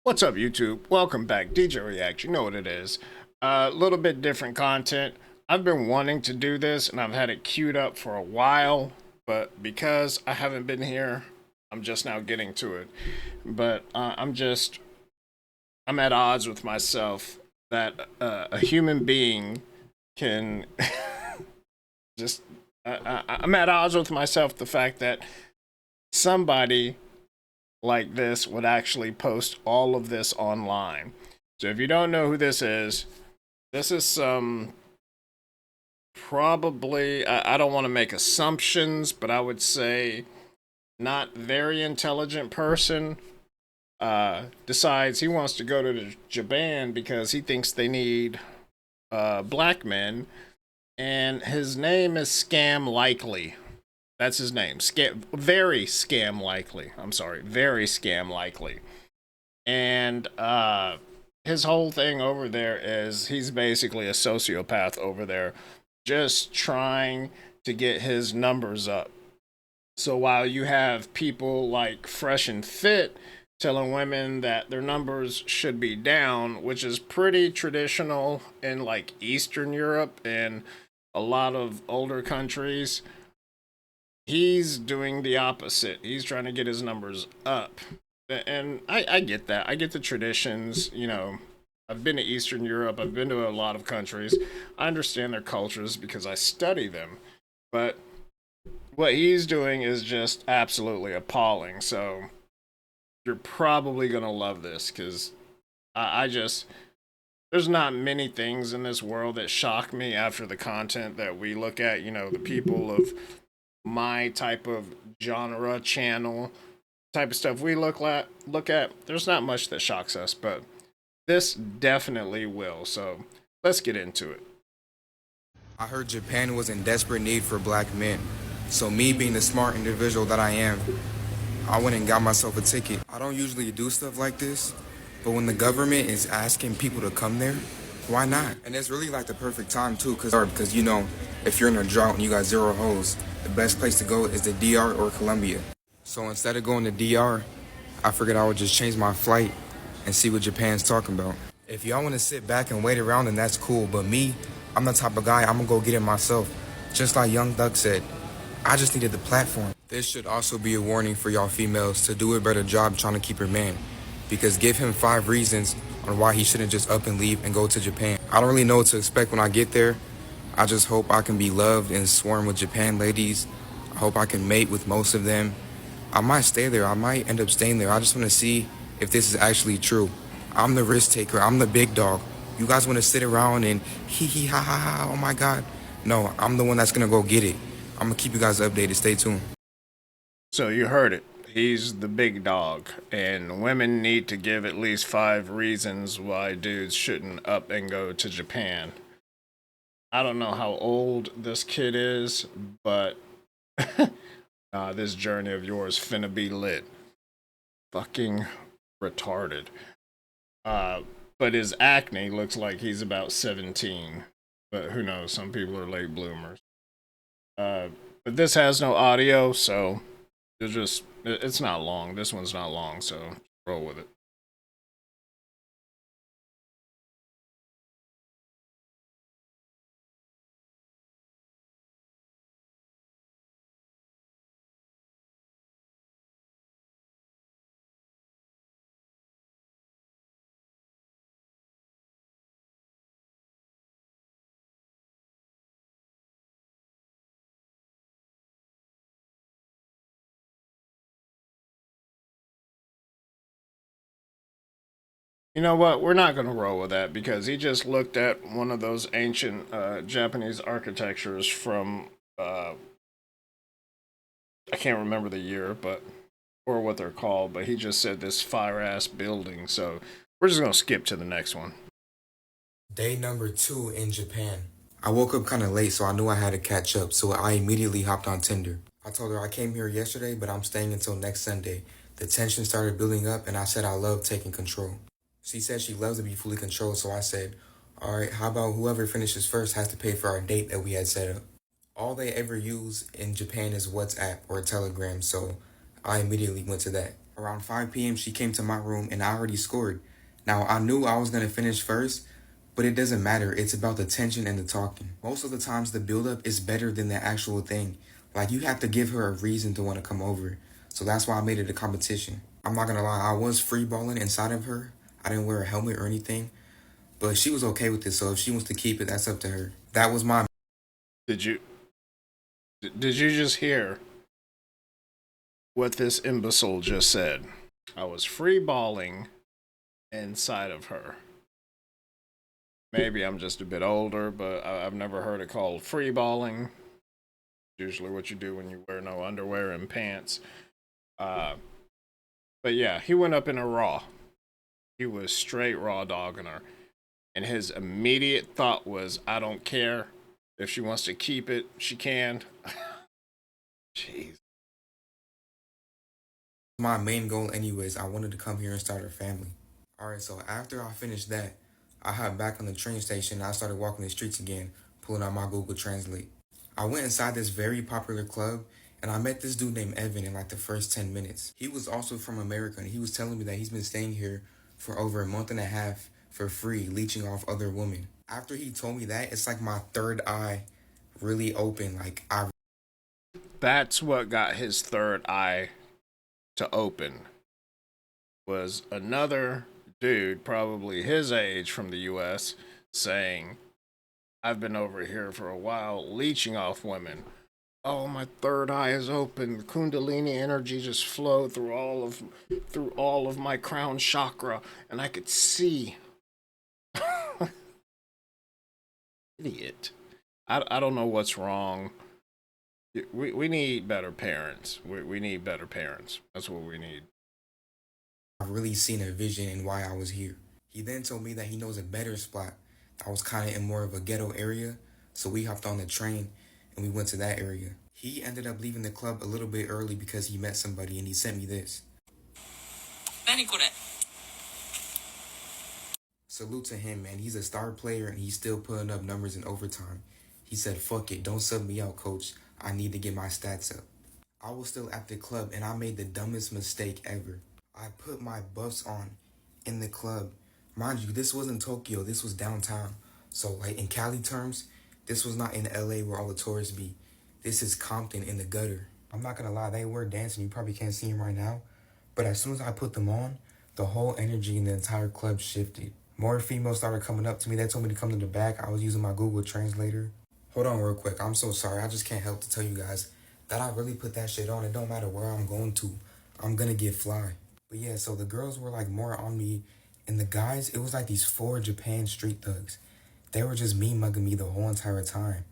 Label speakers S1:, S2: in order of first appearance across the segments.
S1: What's up, YouTube? Welcome back. DJ React. You know what it is. A little bit different content. I've been wanting to do this and I've had it queued up for a while, but because I haven't been here, I'm just now getting to it. But I'm at odds with myself that a human being can just. I'm at odds with myself the fact that somebody like this would actually post all of this online. So if you don't know who this is some probably, I don't want to make assumptions, but I would say not very intelligent person decides he wants to go to Japan because he thinks they need black men, and his name is Scam Likely. That's his name. Very scam likely. I'm sorry, very scam likely. And his whole thing over there is he's basically a sociopath over there, just trying to get his numbers up. So while you have people like Fresh and Fit telling women that their numbers should be down, which is pretty traditional in like Eastern Europe and a lot of older countries, he's doing the opposite. He's trying to get his numbers up. And I get that. I get the traditions. I've been to Eastern Europe, I've been to a lot of countries. I understand their cultures because I study them. But what he's doing is just absolutely appalling. So you're probably going to love this because I just. There's not many things in this world that shock me after the content that we look at. The people of my type of genre channel type of stuff we look at, there's not much that shocks us, but this definitely will. So let's get into it.
S2: I heard Japan was in desperate need for black men. So me being the smart individual that I am, I went and got myself a ticket. I don't usually do stuff like this, but when the government is asking people to come there, why not? And it's really like the perfect time too, because if you're in a drought and you got zero hoes, the best place to go is the DR or Colombia. So instead of going to DR, I figured I would just change my flight and see what Japan's talking about. If y'all want to sit back and wait around, then that's cool. But me, I'm the type of guy, I'm gonna go get it myself. Just like Young Thug said, I just needed the platform. This should also be a warning for y'all females to do a better job trying to keep your man. Because give him 5 reasons on why he shouldn't just up and leave and go to Japan. I don't really know what to expect when I get there. I just hope I can be loved and swarm with Japan ladies. I hope I can mate with most of them. I might stay there. I might end up staying there. I just want to see if this is actually true. I'm the risk taker. I'm the big dog. You guys want to sit around and hee hee ha ha ha, oh my God. No, I'm the one that's going to go get it. I'm going to keep you guys updated. Stay tuned.
S1: So you heard it. He's the big dog, and women need to give at least 5 reasons why dudes shouldn't up and go to Japan. I don't know how old this kid is, but this journey of yours finna be lit. Fucking retarded. But his acne looks like he's about 17. But who knows? Some people are late bloomers. But this has no audio, so it's not long. This one's not long, so roll with it. You know what? We're not going to roll with that because he just looked at one of those ancient Japanese architectures from I can't remember the year, but or what they're called, but he just said this fire ass building. So we're just gonna skip to the next one.
S2: Day number 2 in Japan. I woke up kind of late, so I knew I had to catch up, so I immediately hopped on Tinder. I told her I came here yesterday, but I'm staying until next Sunday. The tension started building up, and I said I love taking control. She said she loves to be fully controlled, so I said, alright, how about whoever finishes first has to pay for our date that we had set up? All they ever use in Japan is WhatsApp or Telegram, so I immediately went to that. Around 5 p.m., she came to my room and I already scored. Now, I knew I was going to finish first, but it doesn't matter. It's about the tension and the talking. Most of the times, the build-up is better than the actual thing. Like, you have to give her a reason to want to come over. So that's why I made it a competition. I'm not going to lie, I was free balling inside of her. I didn't wear a helmet or anything, but she was okay with it. So if she wants to keep it, that's up to her. That was my
S1: Did you did you just hear what this imbecile just said? I was free balling inside of her. Maybe I'm just a bit older, but I've never heard it called free balling. Usually what you do when you wear no underwear and pants. Uh, but yeah, he went up in a raw. He was straight raw dogging her. And his immediate thought was, I don't care. If she wants to keep it, she can. Jeez.
S2: my main goal anyways. I wanted to come here and start a family. Alright, so after I finished that, I hopped back on the train station and I started walking the streets again, pulling out my Google Translate. I went inside this very popular club and I met this dude named Evan in like the first 10 minutes. He was also from America and he was telling me that he's been staying here for over a month and a half for free, leeching off other women. After he told me that, it's like my third eye really open. Like,
S1: That's what got his third eye to open. Was another dude, probably his age from the US, saying, I've been over here for a while leeching off women. Oh, my third eye is open. Kundalini energy just flowed through all of my crown chakra, and I could see. Idiot. I don't know what's wrong. We need better parents. We need better parents. That's what we need.
S2: I've really seen a vision in why I was here. He then told me that he knows a better spot that was kind of in more of a ghetto area, so we hopped on the train and we went to that area. He ended up leaving the club a little bit early because he met somebody and he sent me this. Salute to him, man. He's a star player and he's still putting up numbers in overtime. He said, fuck it, don't sub me out, coach. I need to get my stats up. I was still at the club and I made the dumbest mistake ever. I put my buffs on in the club. Mind you, this wasn't Tokyo, this was downtown. So, like, in Cali terms, this was not in LA where all the tourists be. This is Compton in the gutter. I'm not gonna lie, they were dancing. You probably can't see them right now. But as soon as I put them on, the whole energy in the entire club shifted. More females started coming up to me. They told me to come to the back. I was using my Google Translator. Hold on real quick. I'm so sorry. I just can't help to tell you guys that I really put that shit on. It don't matter where I'm going to. I'm gonna get fly. But yeah, so the girls were like more on me. And the guys, it was like these 4 Japan street thugs. They were just me mugging me the whole entire time.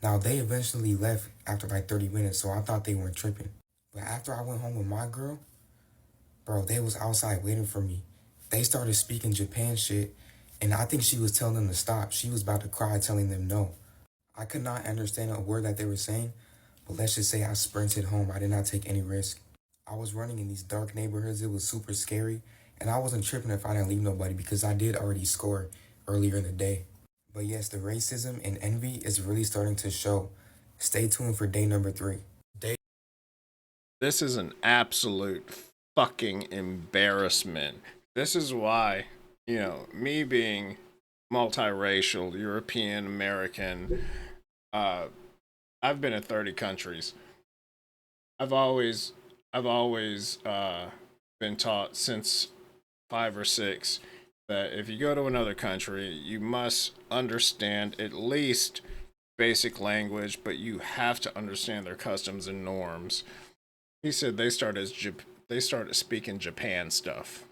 S2: Now, they eventually left after like 30 minutes, so I thought they weren't tripping. But after I went home with my girl, bro, they was outside waiting for me. They started speaking Japan shit, and I think she was telling them to stop. She was about to cry, telling them no. I could not understand a word that they were saying, but let's just say I sprinted home. I did not take any risk. I was running in these dark neighborhoods. It was super scary, and I wasn't tripping if I didn't leave nobody because I did already score earlier in the day. But yes, the racism and envy is really starting to show. Stay tuned for day number 3.
S1: This is an absolute fucking embarrassment. This is why, me being multiracial, European, American, I've been in 30 countries. I've always been taught since 5 or 6 that if you go to another country, you must understand at least basic language, but you have to understand their customs and norms. He said they started speaking Japan stuff.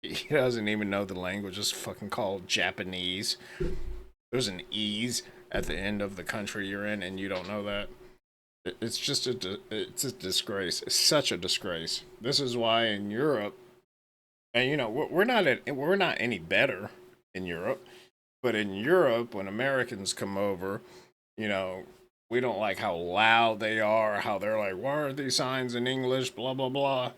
S1: He doesn't even know the language. It's fucking called Japanese. There's an E's at the end of the country you're in, and you don't know that. It's just it's a disgrace. It's such a disgrace. This is why in Europe, and we're not any better in Europe, but in Europe when Americans come over, you know, we don't like how loud they are, how they're like, why are these signs in English, blah blah blah.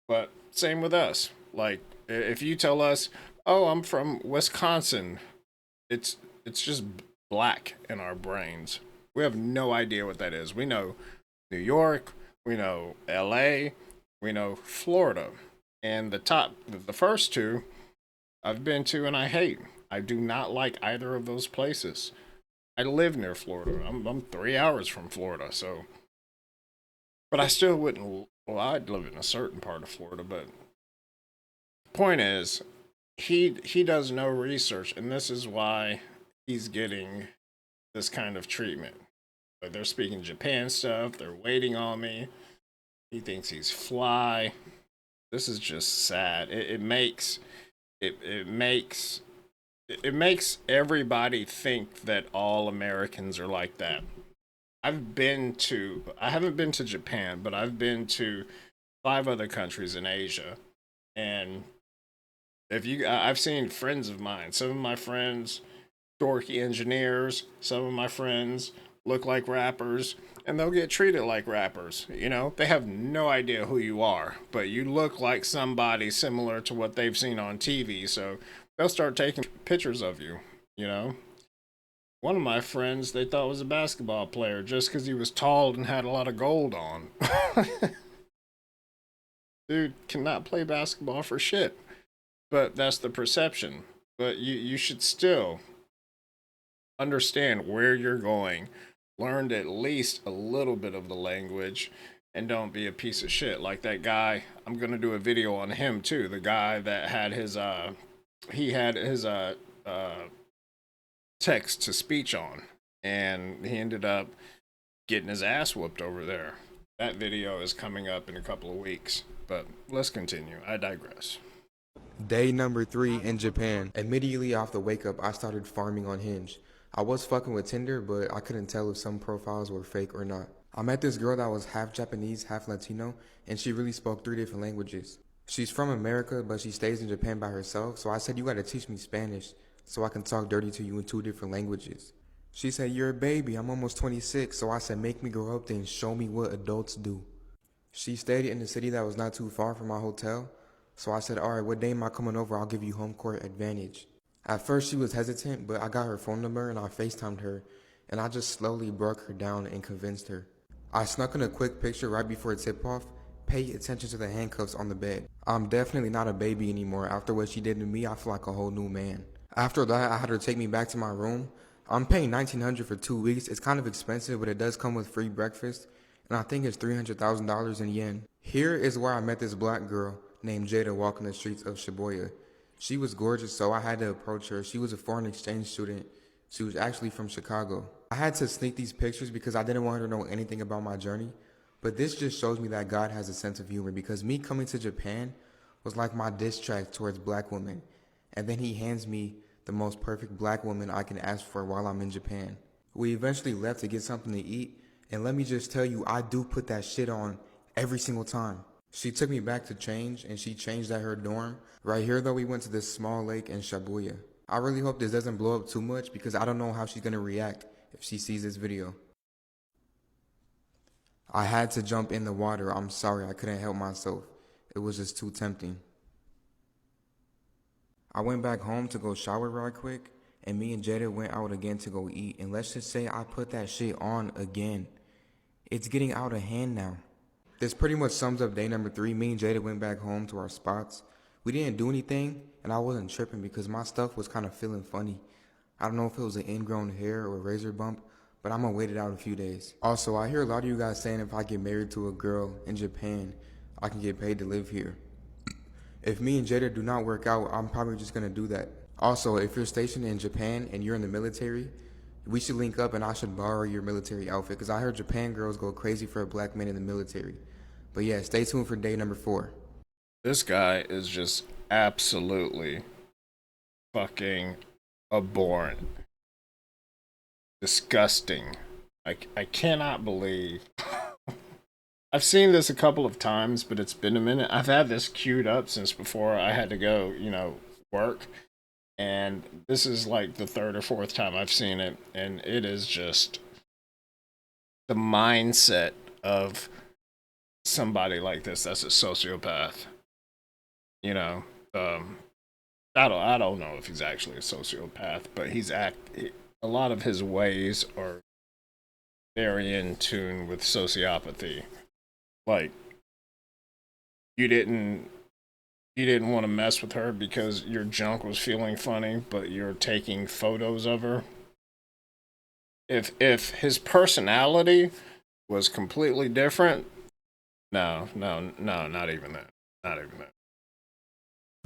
S1: But same with us. Like if you tell us, "Oh, I'm from Wisconsin," it's it's just black in our brains. We have no idea what that is. We know New York, we know LA, we know Florida. And the first two I've been to and I hate. I do not like either of those places. I live near Florida. I'm 3 hours from Florida, so. But I still wouldn't. Well, I'd live in a certain part of Florida, but point is, he does no research, and this is why he's getting this kind of treatment. Like they're speaking Japan stuff. They're waiting on me. He thinks he's fly. This is just sad. It makes everybody think that all Americans are like that. I haven't been to Japan, but I've been to 5 other countries in Asia, and I've seen friends of mine. Some of my friends, dorky engineers. Some of my friends look like rappers, and they'll get treated like rappers. You know, they have no idea who you are, but you look like somebody similar to what they've seen on TV, so they'll start taking pictures of you. You know, one of my friends they thought was a basketball player just because he was tall and had a lot of gold on. Dude cannot play basketball for shit. But that's the perception. But you should still understand where you're going, learn at least a little bit of the language, and don't be a piece of shit like that guy. I'm gonna do a video on him too. The guy that had his text to speech on, and he ended up getting his ass whooped over there. That video is coming up in a couple of weeks. But let's continue. I digress.
S2: Day number 3 in Japan. Immediately off the wake up, I started farming on Hinge. I was fucking with Tinder, but I couldn't tell if some profiles were fake or not. I met this girl that was half Japanese, half Latino, and she really spoke 3 different languages. She's from America, but she stays in Japan by herself, so I said, you gotta teach me Spanish so I can talk dirty to you in 2 different languages. She said, you're a baby, I'm almost 26, so I said, make me grow up then, show me what adults do. She stayed in a city that was not too far from my hotel, so I said, alright, what day am I coming over? I'll give you home court advantage. At first she was hesitant, but I got her phone number and I FaceTimed her, and I just slowly broke her down and convinced her. I snuck in a quick picture right before tip-off. Pay attention to the handcuffs on the bed. I'm definitely not a baby anymore. After what she did to me, I feel like a whole new man. After that, I had her take me back to my room. I'm paying $1,900 for 2 weeks. It's kind of expensive, but it does come with free breakfast, and I think it's $300,000 in yen. Here is where I met this black girl named Jada walking the streets of Shibuya. She was gorgeous, so I had to approach her. She was a foreign exchange student. She was actually from Chicago. I had to sneak these pictures because I didn't want her to know anything about my journey. But this just shows me that God has a sense of humor, because me coming to Japan was like my diss track towards black women. And then he hands me the most perfect black woman I can ask for while I'm in Japan. We eventually left to get something to eat, and let me just tell you, I do put that shit on every single time. She took me back to change, and she changed at her dorm. Right here though, we went to this small lake in Shibuya. I really hope this doesn't blow up too much, because I don't know how she's gonna react if she sees this video. I had to jump in the water. I'm sorry, I couldn't help myself. It was just too tempting. I went back home to go shower right quick, and me and Jada went out again to go eat, and let's just say I put that shit on again. It's getting out of hand now. This pretty much sums up day number 3. Me and Jada went back home to our spots. We didn't do anything, and I wasn't tripping because my stuff was kind of feeling funny. I don't know if it was an ingrown hair or a razor bump, but I'm gonna wait it out a few days. Also, I hear a lot of you guys saying if I get married to a girl in Japan, I can get paid to live here. If me and Jada do not work out, I'm probably just gonna do that. Also, if you're stationed in Japan and you're in the military, we should link up and I should borrow your military outfit, because I heard Japan girls go crazy for a black man in the military. But yeah, stay tuned for day number 4.
S1: This guy is just absolutely fucking abhorrent. Disgusting. I cannot believe. I've seen this a couple of times, but it's been a minute. I've had this queued up since before I had to go, work. And this is like the 3rd or 4th time I've seen it. And it is just the mindset of somebody like this that's a sociopath. I don't know if he's actually a sociopath, but a lot of his ways are very in tune with sociopathy. Like, you didn't want to mess with her because your junk was feeling funny, but you're taking photos of her. If his personality was completely different, no, no, no, not even that. Not even that.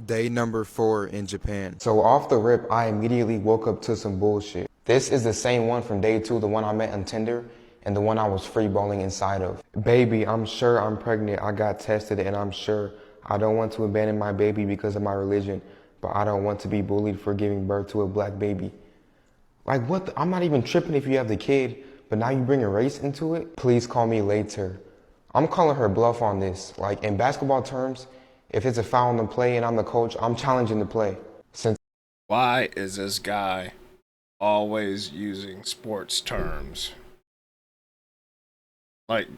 S2: Day number 4 in Japan. So off the rip, I immediately woke up to some bullshit. This is the same one from day 2, the one I met on Tinder, and the one I was freeballing inside of. Baby, I'm sure I'm pregnant. I got tested, and I'm sure I don't want to abandon my baby because of my religion, but I don't want to be bullied for giving birth to a black baby. Like what? I'm not even tripping if you have the kid, but now you bring a race into it? Please call me later. I'm calling her bluff on this. Like in basketball terms, if it's a foul on the play and I'm the coach, I'm challenging the play. Since
S1: Why is this guy always using sports terms? Like,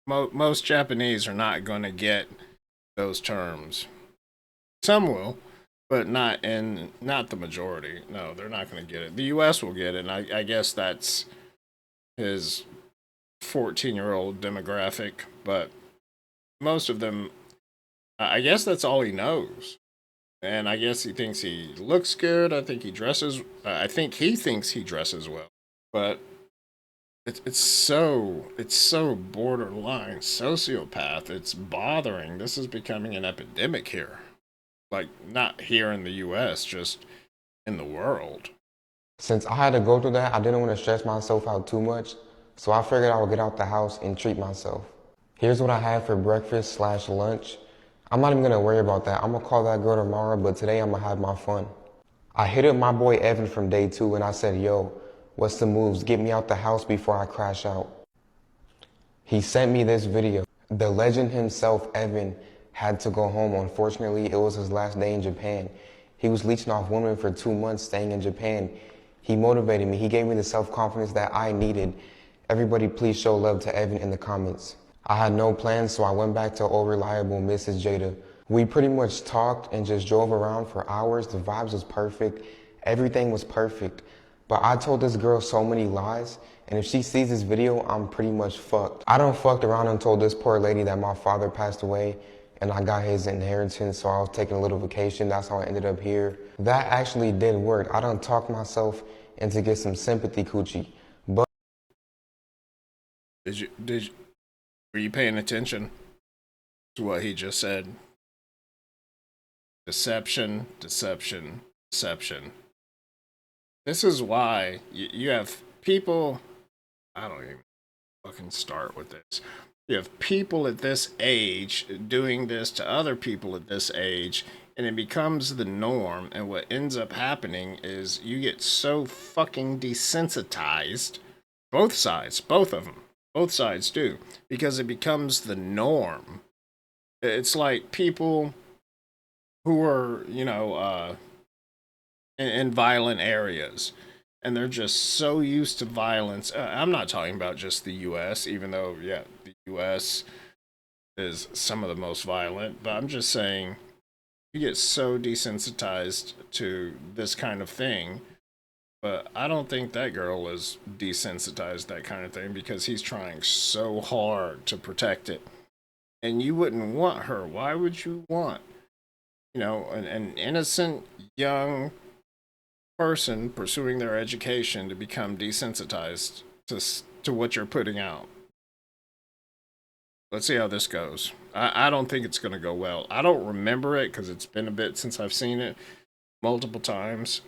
S1: most Japanese are not going to get those terms. Some will, but not the majority. No, they're not going to get it. The U.S. will get it, and I guess that's his 14-year-old demographic. But most of them, I guess that's all he knows. And I guess he thinks he looks good. I think he dresses. I think he thinks he dresses well. But it's so borderline sociopath. It's bothering. This is becoming an epidemic here. Like not here in the U.S., just in the world.
S2: Since I had to go through that, I didn't want to stress myself out too much, so I figured I would get out the house and treat myself. Here's what I had for breakfast/lunch. I'm not even gonna worry about that. I'm gonna call that girl tomorrow, but today I'm gonna have my fun. I hit up my boy Evan from day 2 and I said, yo, what's the moves? Get me out the house before I crash out. He sent me this video. The legend himself, Evan, had to go home. Unfortunately, it was his last day in Japan. He was leeching off women for 2 months staying in Japan. He motivated me. He gave me the self-confidence that I needed. Everybody please show love to Evan in the comments. I had no plans, so I went back to old reliable Mrs. Jada. We pretty much talked and just drove around for hours. The vibes was perfect. Everything was perfect. But I told this girl so many lies, and if she sees this video, I'm pretty much fucked. I done fucked around and told this poor lady that my father passed away and I got his inheritance, so I was taking a little vacation. That's how I ended up here. That actually did work. I done talked myself into get some sympathy coochie. But
S1: Were you paying attention to what he just said? Deception, deception, deception. This is why you have people. I don't even fucking start with this. You have people at this age doing this to other people at this age, and it becomes the norm. And what ends up happening is you get so fucking desensitized. Both sides, both of them. Both sides do, because it becomes the norm. It's like people who are, in violent areas, and they're just so used to violence. I'm not talking about just the U.S., even though, yeah, the U.S. is some of the most violent, but I'm just saying you get so desensitized to this kind of thing. But I don't think that girl is desensitized that kind of thing because he's trying so hard to protect it. And you wouldn't want her. Why would you want, an innocent young person pursuing their education to become desensitized to what you're putting out? Let's see how this goes. I don't think it's going to go well. I don't remember it because it's been a bit since I've seen it multiple times.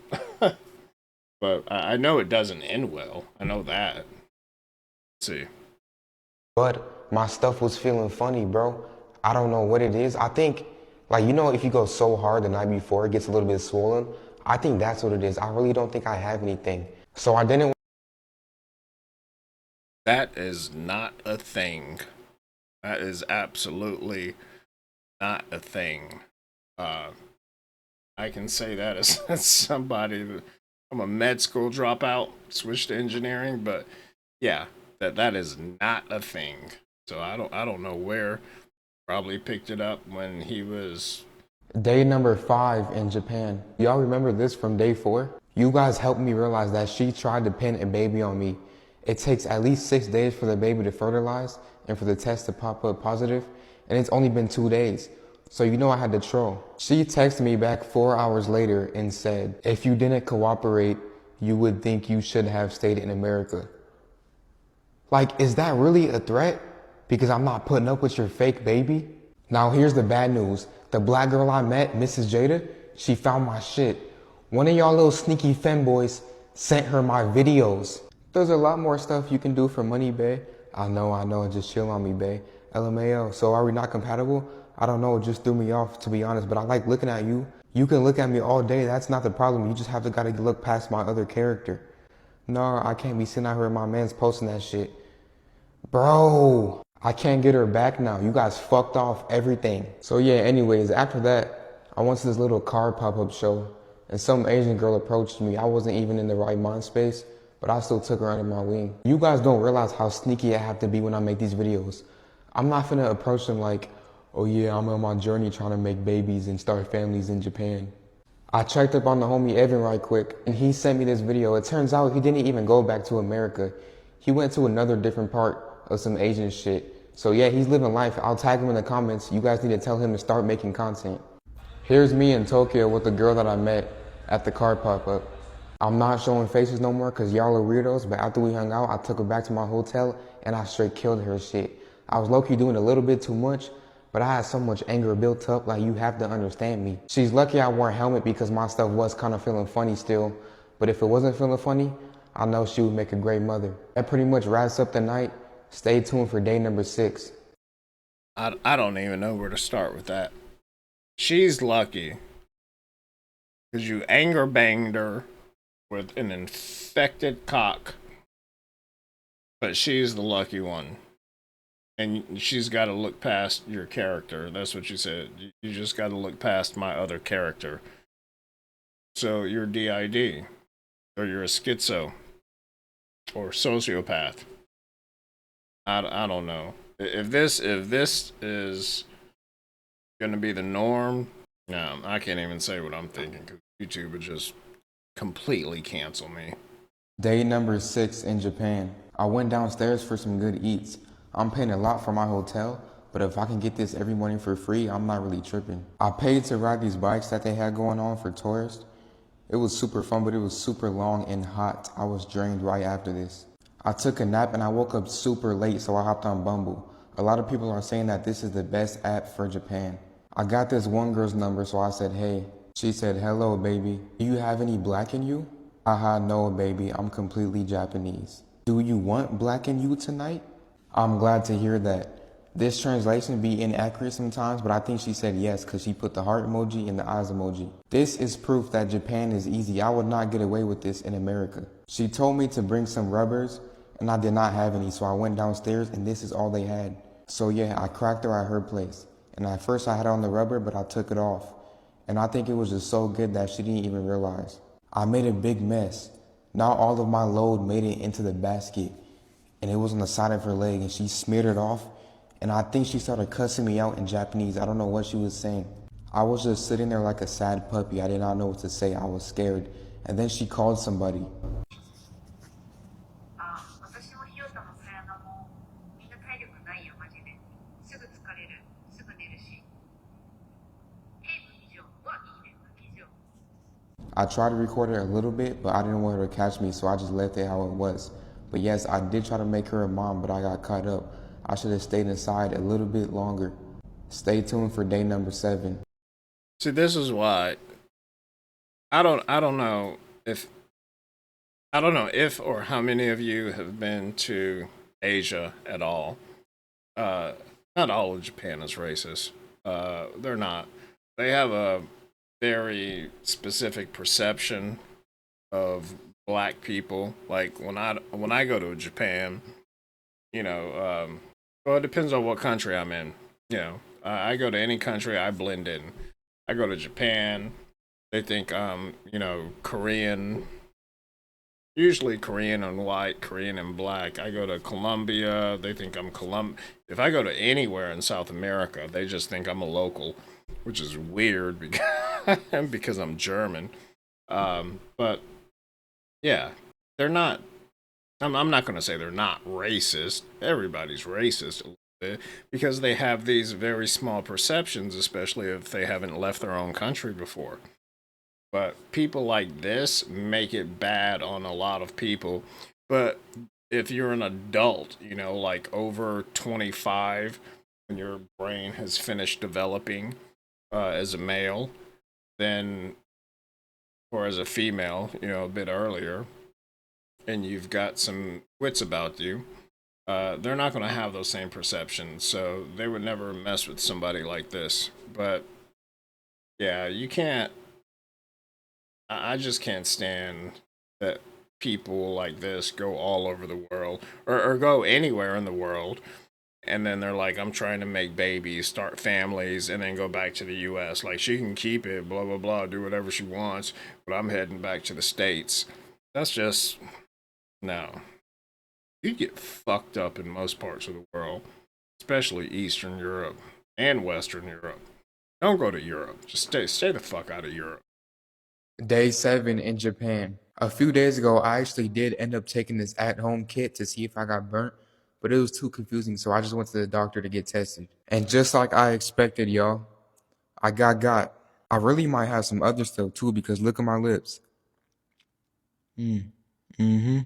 S1: But I know it doesn't end well. I know that. Let's see.
S2: But my stuff was feeling funny, bro. I don't know what it is. I think, if you go so hard the night before, it gets a little bit swollen. I think that's what it is. I really don't think I have anything. So I didn't.
S1: That is not a thing. That is absolutely not a thing. I can say that as somebody that I'm a med school dropout, switched to engineering, but yeah, that is not a thing. So I don't know where. Probably picked it up when he was
S2: Day number 5 in Japan. Y'all remember this from day 4? You guys helped me realize that she tried to pin a baby on me. It takes at least 6 days for the baby to fertilize. and for the test to pop up positive, and it's only been 2 days. So you know I had to troll. She texted me back 4 hours later and said, if you didn't cooperate, you would think you should have stayed in America. Like, is that really a threat? Because I'm not putting up with your fake baby? Now here's the bad news. The black girl I met, Mrs. Jada, she found my shit. One of y'all little sneaky femboys sent her my videos. There's a lot more stuff you can do for money, bae. I know, just chill on me, bae. LMAO, so are we not compatible? I don't know, it just threw me off, to be honest, but I like looking at you. You can look at me all day, that's not the problem. You just have to gotta look past my other character. No, I can't be sitting out here with my man's posting that shit. Bro, I can't get her back now. You guys fucked off everything. So yeah, anyways, after that, I went to this little car pop-up show, and some Asian girl approached me. I wasn't even in the right mind space, but I still took her under my wing. You guys don't realize how sneaky I have to be when I make these videos. I'm not finna approach them like, oh yeah, I'm on my journey trying to make babies and start families in Japan. I checked up on the homie Evan right quick, and he sent me this video. It turns out he didn't even go back to America. He went to another different part of some Asian shit. So yeah, he's living life. I'll tag him in the comments. You guys need to tell him to start making content. Here's me in Tokyo with the girl that I met at the car pop-up. I'm not showing faces no more because y'all are weirdos, but after we hung out, I took her back to my hotel and I straight killed her shit. I was low-key doing a little bit too much, but I had so much anger built up, like you have to understand me. She's lucky I wore a helmet because my stuff was kind of feeling funny still, but if it wasn't feeling funny, I know she would make a great mother. That pretty much wraps up the night. Stay tuned for day number 6.
S1: I don't even know where to start with that. She's lucky because you anger banged her with an infected cock, but she's the lucky one. And she's got to look past your character. That's what you said. You just got to look past my other character. So you're DID, or you're a schizo, or sociopath. I don't know. If this is gonna be the norm, no, I can't even say what I'm thinking because YouTube would just completely cancel me.
S2: Day number 6 in Japan. I went downstairs for some good eats. I'm paying a lot for my hotel, but if I can get this every morning for free, I'm not really tripping. I paid to ride these bikes that they had going on for tourists. It was super fun, but it was super long and hot. I was drained right after this. I took a nap and I woke up super late, so I hopped on Bumble. A lot of people are saying that this is the best app for Japan. I got this one girl's number, so I said, hey. She said, hello, baby. Do you have any black in you? Haha, no, baby. I'm completely Japanese. Do you want black in you tonight? I'm glad to hear that. This translation be inaccurate sometimes, but I think she said yes because she put the heart emoji and the eyes emoji. This is proof that Japan is easy. I would not get away with this in America. She told me to bring some rubbers, and I did not have any, so I went downstairs and this is all they had. So yeah, I cracked her at her place. And at first I had on the rubber, but I took it off. And I think it was just so good that she didn't even realize. I made a big mess. Not all of my load made it into the basket. And it was on the side of her leg, and she smeared it off. And I think she started cussing me out in Japanese. I don't know what she was saying. I was just sitting there like a sad puppy. I did not know what to say. I was scared. And then she called somebody. I tried to record her a little bit, but I didn't want her to catch me, so I just left it how it was. But yes, I did try to make her a mom, but I got caught up. I should have stayed inside a little bit longer. Stay tuned for day number 7.
S1: See, this is why I don't know if or how many of you have been to Asia at all. Not all of Japan is racist. They're not. They have a very specific perception of black people. Like when I go to Japan, well, it depends on what country I'm in. I go to any country, I blend in. I go to Japan, they think I'm, Korean, usually Korean and white, Korean and black. I go to Colombia, they think I'm If I go to anywhere in South America, they just think I'm a local, which is weird because I'm German. But yeah, they're not I'm not going to say they're not racist. Everybody's racist a little bit because they have these very small perceptions, especially if they haven't left their own country before. But people like this make it bad on a lot of people. But if you're an adult, like over 25, when your brain has finished developing as a male, then, or as a female, a bit earlier, and you've got some wits about you, they're not going to have those same perceptions. So they would never mess with somebody like this. But yeah, you can't. I just can't stand that people like this go all over the world or go anywhere in the world. And then they're like, I'm trying to make babies, start families, and then go back to the US. Like, she can keep it, blah, blah, blah, do whatever she wants, but I'm heading back to the States. That's just, no. You get fucked up in most parts of the world, especially Eastern Europe and Western Europe. Don't go to Europe. Just stay the fuck out of Europe.
S2: Day 7 in Japan. A few days ago, I actually did end up taking this at-home kit to see if I got burnt, but it was too confusing, so I just went to the doctor to get tested. And just like I expected, y'all, I got. I really might have some other stuff too because look at my lips. Mm-hmm.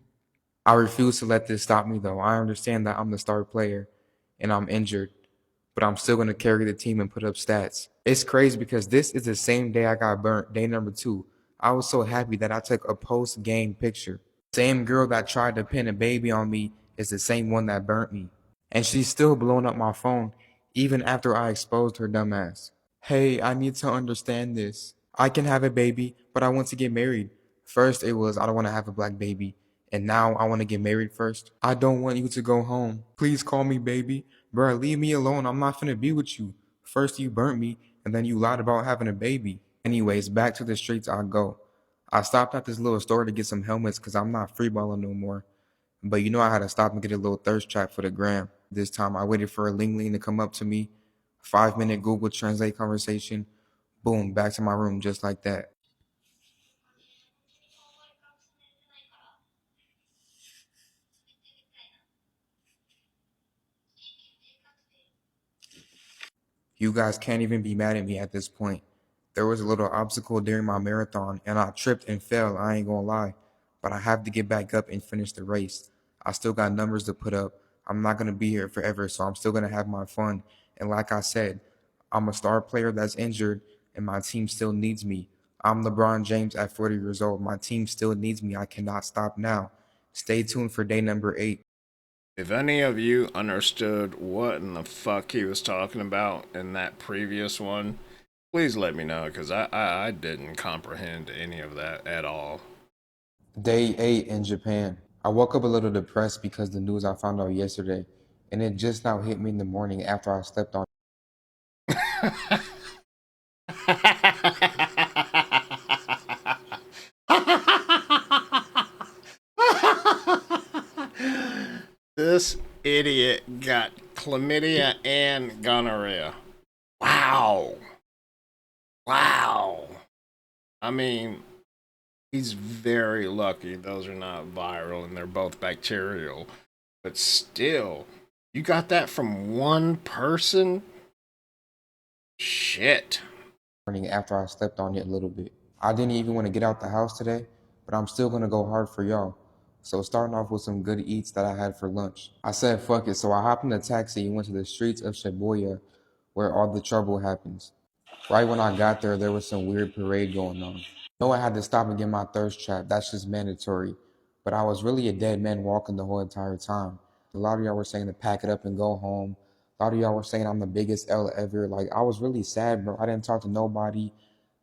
S2: I refuse to let this stop me though. I understand that I'm the star player and I'm injured, but I'm still going to carry the team and put up stats. It's crazy because this is the same day I got burnt, day number 2. I was so happy that I took a post-game picture. Same girl that tried to pin a baby on me is the same one that burnt me. And she's still blowing up my phone even after I exposed her dumbass. Hey, I need to understand this. I can have a baby, but I want to get married. First it was I don't want to have a black baby, and now I want to get married first. I don't want you to go home. Please call me baby. Bruh, leave me alone. I'm not finna be with you. First you burnt me, and then you lied about having a baby. Anyways, back to the streets I go. I stopped at this little store to get some helmets because I'm not freeballing no more. But I had to stop and get a little thirst trap for the gram. This time I waited for a Ling Ling to come up to me. 5-minute Google Translate conversation. Boom, back to my room just like that. You guys can't even be mad at me at this point. There was a little obstacle during my marathon and I tripped and fell, I ain't gonna lie. But I have to get back up and finish the race. I still got numbers to put up. I'm not gonna be here forever, so I'm still gonna have my fun. And like I said, I'm a star player that's injured and my team still needs me. I'm LeBron James at 40 years old. My team still needs me. I cannot stop now. Stay tuned for day number 8.
S1: If any of you understood what in the fuck he was talking about in that previous one, please let me know because I didn't comprehend any of that at all.
S2: Day 8 in Japan. I woke up a little depressed because the news I found out yesterday, and it just now hit me in the morning after I slept on.
S1: This idiot got chlamydia and gonorrhea. Wow. Wow. I mean, he's very lucky those are not viral and they're both bacterial. But still, you got that from one person? Shit.
S2: Morning after I slept on it a little bit. I didn't even want to get out the house today, but I'm still gonna go hard for y'all. So starting off with some good eats that I had for lunch. I said fuck it, so I hopped in a taxi and went to the streets of Shibuya where all the trouble happens. Right when I got there, there was some weird parade going on. No, I had to stop and get my thirst trap. That's just mandatory. But I was really a dead man walking the whole entire time. A lot of y'all were saying to pack it up and go home. A lot of y'all were saying I'm the biggest L ever. Like, I was really sad, bro. I didn't talk to nobody.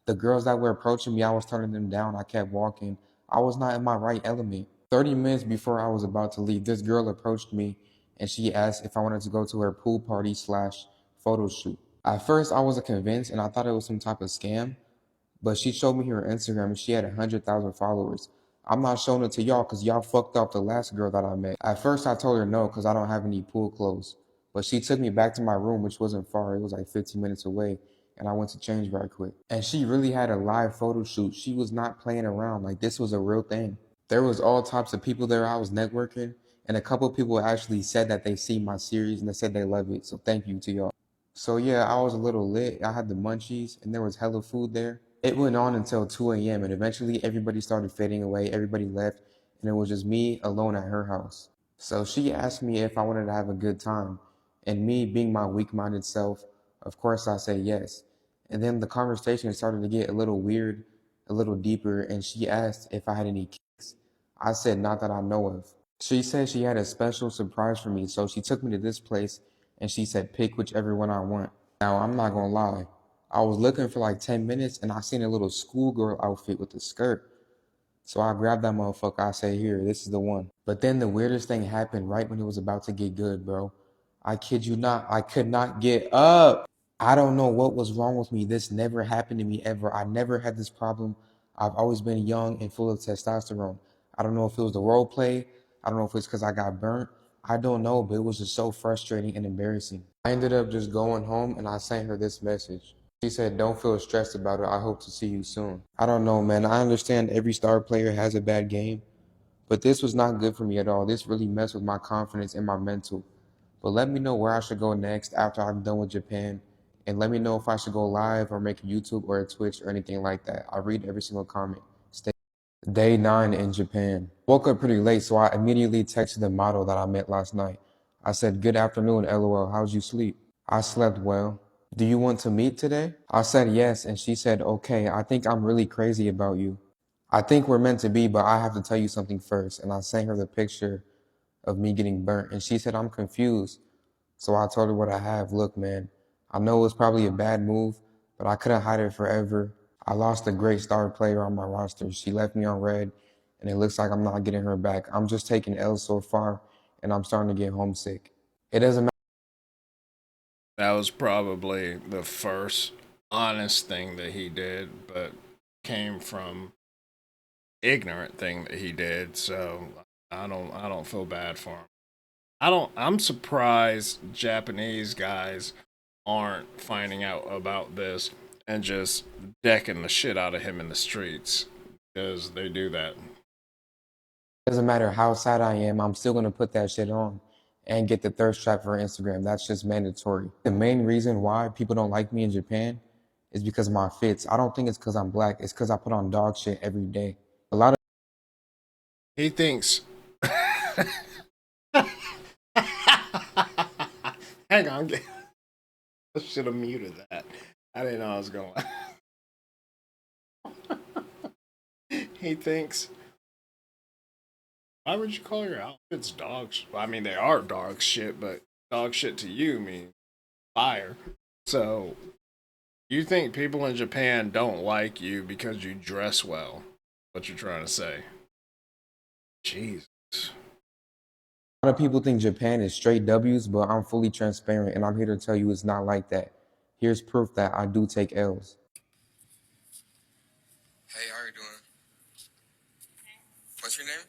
S2: The girls that were approaching me, I was turning them down. I kept walking. I was not in my right element. 30 minutes before I was about to leave, this girl approached me and she asked if I wanted to go to her pool party slash photo shoot. At first, I wasn't convinced and I thought it was some type of scam, but she showed me her Instagram and she had 100,000 followers. I'm not showing it to y'all because y'all fucked up the last girl that I met. At first, I told her no because I don't have any pool clothes. But she took me back to my room, which wasn't far. It was like 15 minutes away. And I went to change right quick. And she really had a live photo shoot. She was not playing around. Like, this was a real thing. There was all types of people there. I was networking, and a couple of people actually said that they see my series and they said they love it. So thank you to y'all. So yeah, I was a little lit. I had the munchies, and there was hella food there. It went on until 2 a.m. and eventually everybody started fading away. Everybody left, and it was just me alone at her house. So she asked me if I wanted to have a good time, and me being my weak-minded self, of course I said yes. And then the conversation started to get a little weird, a little deeper, and she asked if I had any kids. I said not that I know of. She said she had a special surprise for me, so she took me to this place and she said pick whichever one I want. Now I'm not gonna lie, I was looking for like 10 minutes and I seen a little schoolgirl outfit with a skirt. So I grabbed that motherfucker. I said, here, this is the one. But then the weirdest thing happened right when it was about to get good, bro. I kid you not, I could not get up. I don't know what was wrong with me. This never happened to me ever. I never had this problem. I've always been young and full of testosterone. I don't know if it was the role play. I don't know if it's because I got burnt. I don't know, but it was just so frustrating and embarrassing. I ended up just going home and I sent her this message. She said, don't feel stressed about it. I hope to see you soon. I don't know, man. I understand every star player has a bad game, but this was not good for me at all. This really messed with my confidence and my mental. But let me know where I should go next after I'm done with Japan. And let me know if I should go live or make a YouTube or a Twitch or anything like that. I read every single comment. Stay. Day 9 in Japan. Woke up pretty late, so I immediately texted the model that I met last night. I said, good afternoon, LOL. How'd you sleep? I slept well. Do you want to meet today? I said yes, and she said, okay, I think I'm really crazy about you. I think we're meant to be, but I have to tell you something first. And I sent her the picture of me getting burnt, and she said, I'm confused. So I told her what I have. Look, man, I know it was probably a bad move, but I couldn't hide it forever. I lost a great star player on my roster. She left me on red, and it looks like I'm not getting her back. I'm just taking L's so far, and I'm starting to get homesick. It doesn't matter.
S1: That was probably the first honest thing that he did, but came from ignorant thing that he did. So I don't feel bad for him. I'm surprised Japanese guys aren't finding out about this and just decking the shit out of him in the streets because they do that.
S2: Doesn't matter how sad I am, I'm still gonna put that shit on and get the thirst trap for Instagram. That's just mandatory. The main reason why people don't like me in Japan is because of my fits. I don't think it's because I'm black. It's because I put on dog shit every day. A lot of
S1: He thinks. Hang on, I should have muted that. I didn't know I was going. He thinks. Why would you call your outfits dog shit? Well, I mean, they are dog shit, but dog shit to you means fire. So, you think people in Japan don't like you because you dress well? What you're trying to say? Jesus.
S2: people think Japan is straight W's, but I'm fully transparent and I'm here to tell you it's not like that. Here's proof that I do take L's. Hey, how are you doing? What's your name?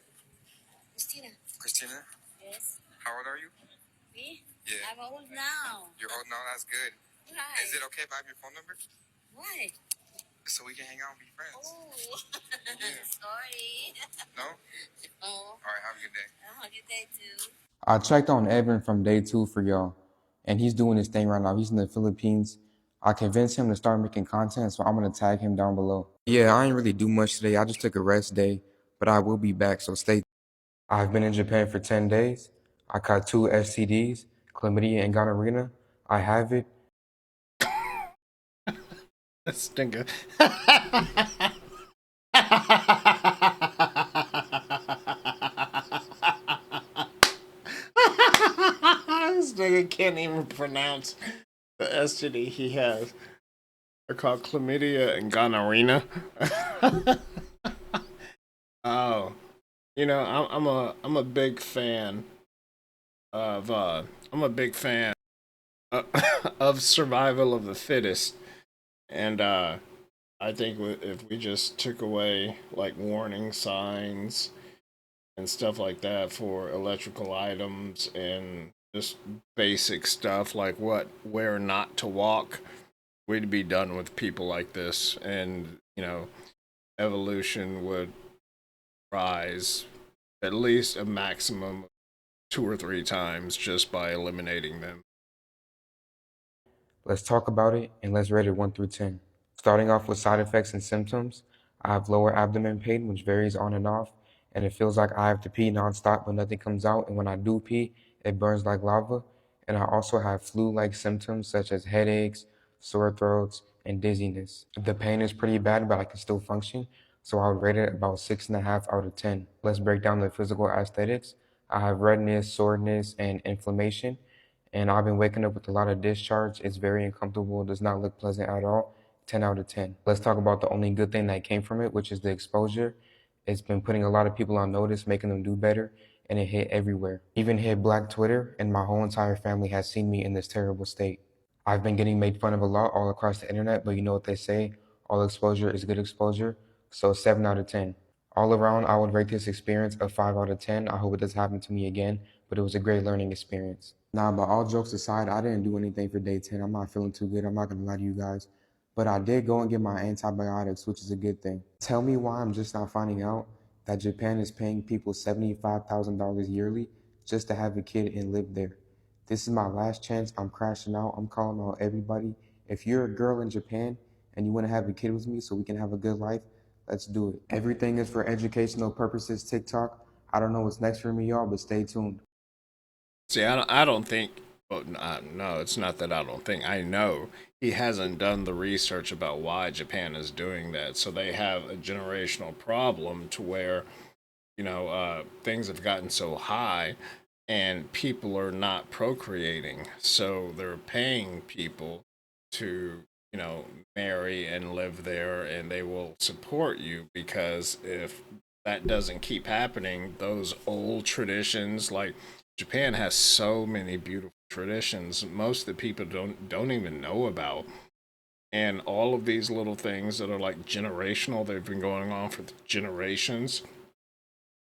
S3: Christina.
S2: Christina?
S3: Yes.
S2: How old are you?
S3: Me?
S2: Yeah.
S3: I'm old now.
S2: You're old now? That's good.
S3: Right.
S2: Is it okay if I have your phone number?
S3: Why?
S2: So we can hang out and be friends.
S3: Oh.
S2: Yeah.
S3: Sorry.
S2: No?
S3: Oh.
S2: Alright, have a good day.
S3: Have a good day too.
S2: I checked on Evan from day 2 for y'all, and he's doing his thing right now. He's in the Philippines. I convinced him to start making content, so I'm gonna tag him down below. Yeah, I ain't really do much today. I just took a rest day, but I will be back, so stay. I've been in Japan for 10 days. I caught 2 STDs, chlamydia and gonorrhea. I have it.
S1: Stinker. This nigga can't even pronounce the STD he has. They're called chlamydia and gonorrhea. Oh, I'm a big fan of I'm a big fan of survival of the fittest, and I think if we just took away like warning signs and stuff like that for electrical items and just basic stuff like where not to walk, we'd be done with people like this, and evolution would rise at least a maximum of 2 or 3 times just by eliminating them.
S2: Let's talk about it and let's rate it 1 through 10. Starting off with side effects and symptoms, I have lower abdomen pain, which varies on and off, and it feels like I have to pee nonstop but nothing comes out, and when I do pee, it burns like lava. And I also have flu-like symptoms such as headaches, sore throats, and dizziness. The pain is pretty bad, but I can still function, so I would rate it about 6.5 out of 10. Let's break down the physical aesthetics. I have redness, soreness, and inflammation, and I've been waking up with a lot of discharge. It's very uncomfortable. It does not look pleasant at all. 10 out of 10. Let's talk about the only good thing that came from it, which is the exposure. It's been putting a lot of people on notice, making them do better, and it hit everywhere. Even hit Black Twitter, and my whole entire family has seen me in this terrible state. I've been getting made fun of a lot all across the internet, but you know what they say, all exposure is good exposure, so 7 out of 10. All around, I would rate this experience a 5 out of 10. I hope it doesn't happen to me again, but it was a great learning experience. Nah, but all jokes aside, I didn't do anything for day 10. I'm not feeling too good. I'm not going to lie to you guys. But I did go and get my antibiotics, which is a good thing. Tell me why I'm just not finding out that Japan is paying people $75,000 yearly just to have a kid and live there. This is my last chance. I'm crashing out. I'm calling out everybody. If you're a girl in Japan and you want to have a kid with me so we can have a good life, let's do it. Everything is for educational purposes, TikTok. I don't know what's next for me, y'all, but stay tuned.
S1: See, I don't think. Well, no, it's not that I don't think. I know he hasn't done the research about why Japan is doing that. So they have a generational problem to where things have gotten so high and people are not procreating. So they're paying people to, marry and live there and they will support you because if that doesn't keep happening, those old traditions, like Japan has so many beautiful traditions most of the people don't even know about, and all of these little things that are like generational, they've been going on for generations,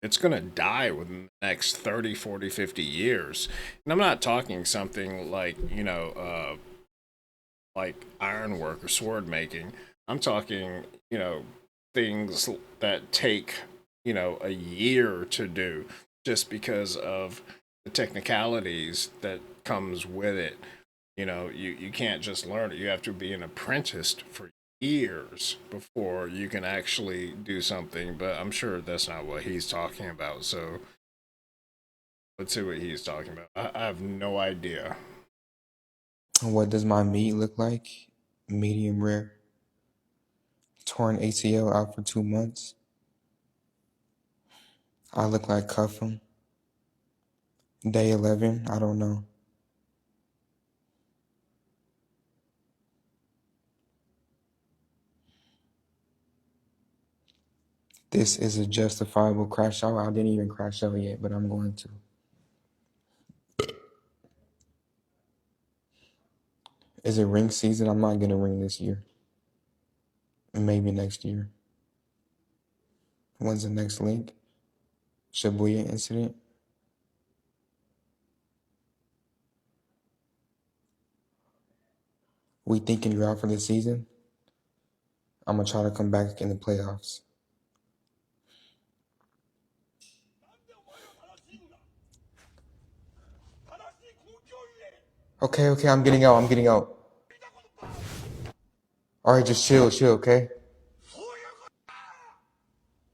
S1: it's going to die within the next 30, 40, 50 years. And I'm not talking something like like ironwork or sword making. I'm talking things that take a year to do just because of the technicalities that comes with it. You can't just learn it. You have to be an apprentice for years before you can actually do something. But I'm sure that's not what he's talking about. So let's see what he's talking about. I have no idea.
S2: What does my meat look like? Medium rare. Torn ACL out for 2 months. I look like Cuffham. Day 11, I don't know. This is a justifiable crash out. I didn't even crash out yet, but I'm going to. Is it ring season? I'm not going to ring this year. Maybe next year. When's the next link? Shibuya incident? We thinking you're out for the season? I'm going to try to come back in the playoffs. Okay, I'm getting out. All right, just chill, okay?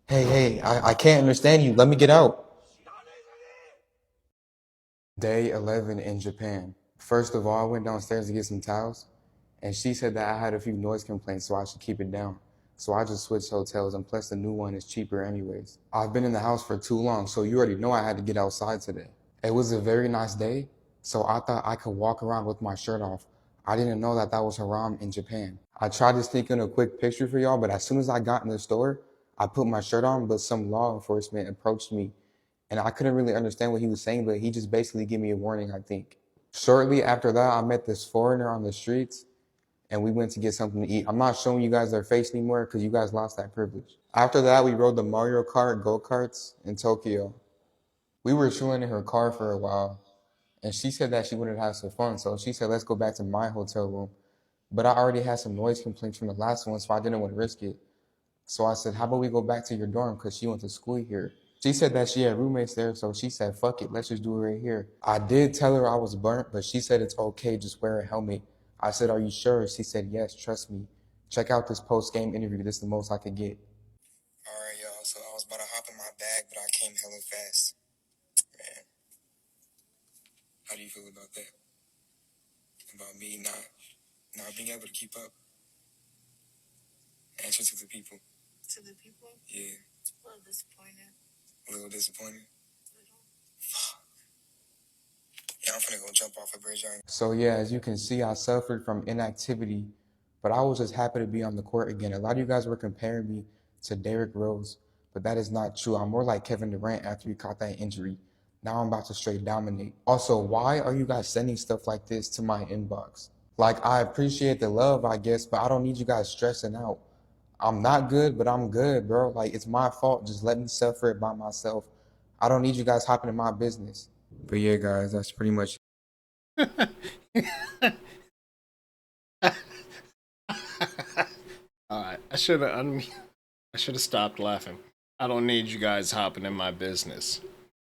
S2: Hey, I can't understand you. Let me get out. Day 11 in Japan. First of all, I went downstairs to get some towels, and she said that I had a few noise complaints, so I should keep it down. So I just switched hotels, and plus the new one is cheaper anyways. I've been in the house for too long, so you already know I had to get outside today. It was a very nice day, so I thought I could walk around with my shirt off. I didn't know that that was haram in Japan. I tried to sneak in a quick picture for y'all, but as soon as I got in the store, I put my shirt on, but some law enforcement approached me, and I couldn't really understand what he was saying, but he just basically gave me a warning, I think. Shortly after that, I met this foreigner on the streets, and we went to get something to eat. I'm not showing you guys their face anymore because you guys lost that privilege. After that, we rode the Mario Kart go-karts in Tokyo. We were chilling in her car for a while, and she said that she wanted to have some fun, so she said, let's go back to my hotel room. But I already had some noise complaints from the last one, so I didn't want to risk it. So I said, how about we go back to your dorm because she went to school here. She said that she had roommates there, so she said, fuck it, let's just do it right here. I did tell her I was burnt, but she said it's okay, just wear a helmet. I said, are you sure? She said, yes, trust me. Check out this post-game interview. This is the most I could get. All right, y'all. So I was about to hop in my bag, but I came hella fast. Man, how do you feel about that? About me not being able to keep up? Answer to the people.
S3: To the people?
S2: Yeah.
S3: A little disappointed.
S2: A little disappointed?
S3: Little.
S2: Yeah, I'm finna go jump off a bridge right now. So yeah, as you can see, I suffered from inactivity, but I was just happy to be on the court again. A lot of you guys were comparing me to Derrick Rose, but that is not true. I'm more like Kevin Durant after he caught that injury. Now I'm about to straight dominate. Also, why are you guys sending stuff like this to my inbox? Like, I appreciate the love, I guess, but I don't need you guys stressing out. I'm not good, but I'm good, bro. Like, it's my fault. Just let me suffer it by myself. I don't need you guys hopping in my business. But yeah, guys, that's pretty much
S1: Alright, I should have stopped laughing. I don't need you guys hopping in my business.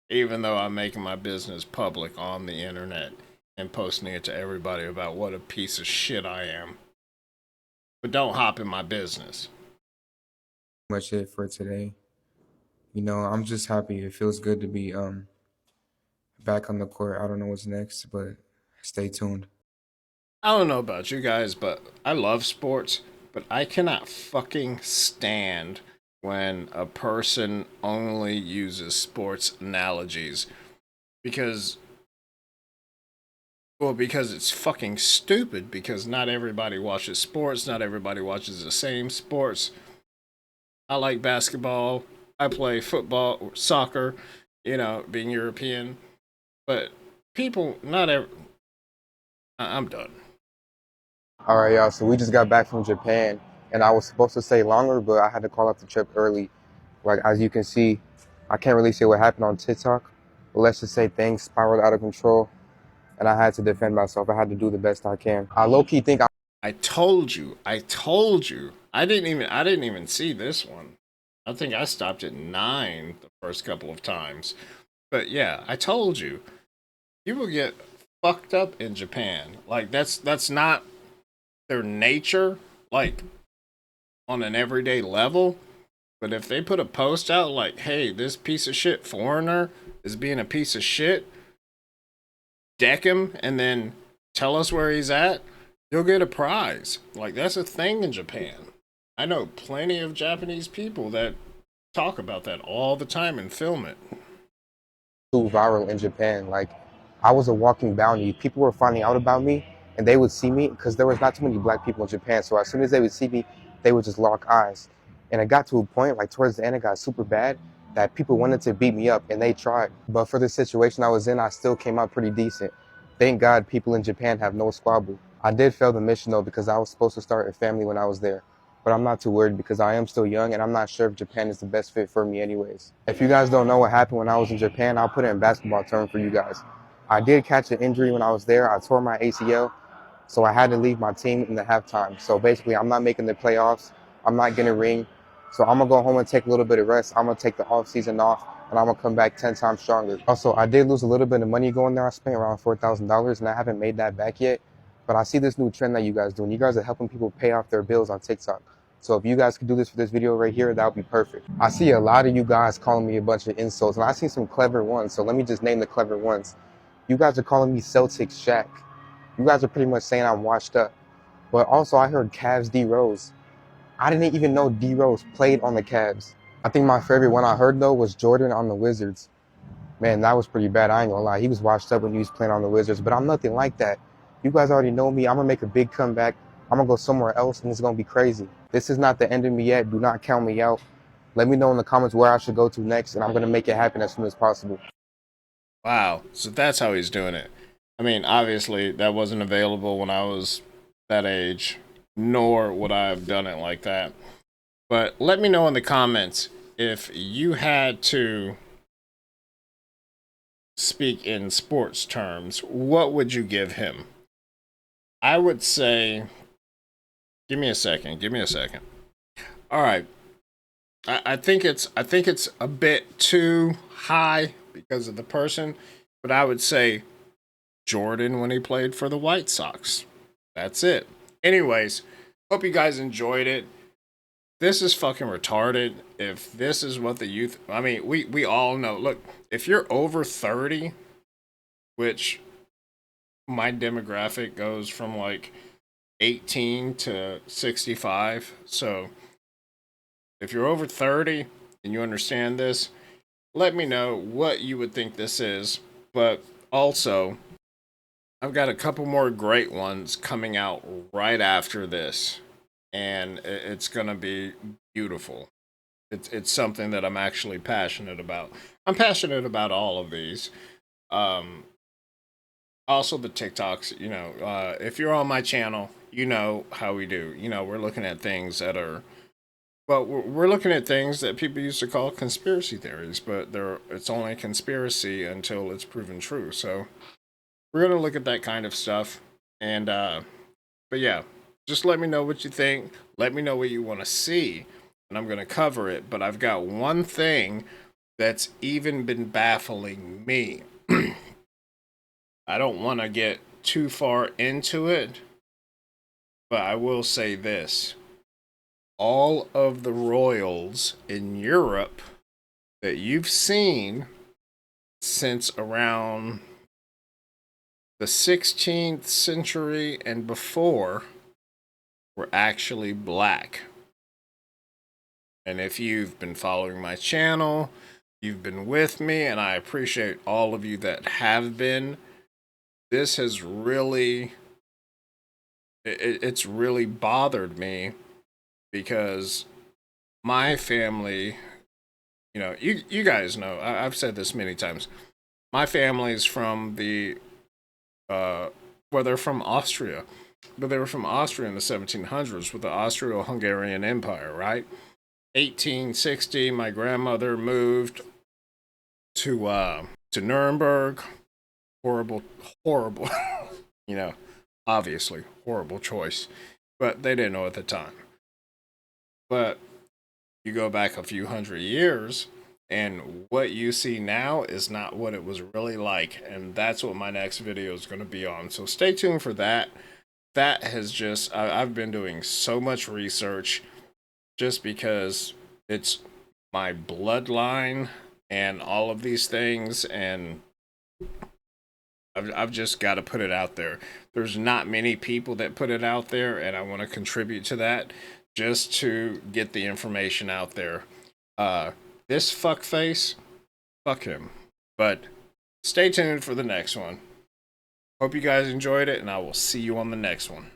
S1: Even though I'm making my business public on the internet and posting it to everybody about what a piece of shit I am. But don't hop in my business.
S2: much it for today. You know, I'm just happy. It feels good to be back on the court. I don't know what's next, but stay tuned.
S1: I don't know about you guys, but I love sports, but I cannot fucking stand when a person only uses sports analogies because because it's fucking stupid because not everybody watches sports, not everybody watches the same sports. I like basketball, I play football or soccer, being European, but people not every I'm done.
S2: All right, y'all. So we just got back from Japan, and I was supposed to stay longer, but I had to call off the trip early. Like, as you can see, I can't really say what happened on TikTok, but let's just say things spiraled out of control, and I had to defend myself. I had to do the best I can. I low-key think
S1: I told you. I told you. I didn't even see this one. I think I stopped at 9 the first couple of times. But yeah, I told you. People get fucked up in Japan. Like that's not their nature like on an everyday level. But if they put a post out like, "Hey, this piece of shit foreigner is being a piece of shit," deck him and then tell us where he's at, you'll get a prize. Like that's a thing in Japan. I know plenty of Japanese people that talk about that all the time and film it.
S2: too viral in Japan. Like, I was a walking bounty. People were finding out about me, and they would see me because there was not too many black people in Japan. So as soon as they would see me, they would just lock eyes. And it got to a point, like towards the end, it got super bad that people wanted to beat me up, and they tried. But for the situation I was in, I still came out pretty decent. Thank God people in Japan have no squabble. I did fail the mission though because I was supposed to start a family when I was there. But I'm not too worried because I am still young and I'm not sure if Japan is the best fit for me anyways. If you guys don't know what happened when I was in Japan, I'll put it in basketball terms for you guys. I did catch an injury when I was there. I tore my ACL, so I had to leave my team in the halftime. So basically, I'm not making the playoffs. I'm not getting a ring. So I'm going to go home and take a little bit of rest. I'm going to take the off season off, and I'm going to come back 10 times stronger. Also, I did lose a little bit of money going there. I spent around $4,000, and I haven't made that back yet. But I see this new trend that you guys doing. You guys are helping people pay off their bills on TikTok. So if you guys could do this for this video right here, that would be perfect. I see a lot of you guys calling me a bunch of insults, and I see some clever ones. So let me just name the clever ones. You guys are calling me Celtics Shaq. You guys are pretty much saying I'm washed up. But also I heard Cavs D Rose. I didn't even know D Rose played on the Cavs. I think my favorite one I heard though was Jordan on the Wizards. Man, that was pretty bad. I ain't gonna lie. He was washed up when he was playing on the Wizards, but I'm nothing like that. You guys already know me. I'm gonna make a big comeback. I'm gonna go somewhere else and it's gonna be crazy. This is not the end of me yet. Do not count me out. Let me know in the comments where I should go to next, and I'm gonna make it happen as soon as possible.
S1: Wow. So that's how he's doing it. I mean, obviously that wasn't available when I was that age, nor would I have done it like that. But let me know in the comments if you had to speak in sports terms, what would you give him? I would say, give me a second. All right. I think it's a bit too high because of the person, but I would say Jordan when he played for the White Sox. That's it. Anyways, hope you guys enjoyed it. This is fucking retarded. If this is what the youth, I mean, we all know. Look, if you're over 30, which my demographic goes from like 18 to 65, so if you're over 30 and you understand this, let me know what you would think this is. But also, I've got a couple more great ones coming out right after this, and it's gonna be beautiful. It's something that I'm actually passionate about. I'm passionate about all of these. Um, Also the TikToks. If you're on my channel, you know how we do. We're looking at things that are well, we're looking at things that people used to call conspiracy theories, but it's only a conspiracy until it's proven true. So we're gonna look at that kind of stuff, and but yeah, just let me know what you think. Let me know what you want to see, and I'm gonna cover it. But I've got one thing that's even been baffling me. I don't want to get too far into it, but I will say this: all of the royals in Europe that you've seen since around the 16th century and before were actually black. And if you've been following my channel, you've been with me, and I appreciate all of you that have been. This has really, it's really bothered me because my family, you guys know, I've said this many times. My family's from uh, well, they're from Austria, but they were from Austria in the 1700s with the Austro-Hungarian Empire, right? 1860, my grandmother moved to Nuremberg. Horrible, horrible. you know, Obviously horrible choice, but they didn't know at the time. But you go back a few hundred years, and what you see now is not what it was really like, and that's what my next video is going to be on. So stay tuned for that. That has just I've been doing so much research just because it's my bloodline and all of these things, and I've just got to put it out there. There's not many people that put it out there, and I want to contribute to that just to get the information out there. Uh, this fuckface, fuck him. But stay tuned for the next one. Hope you guys enjoyed it, and I will see you on the next one.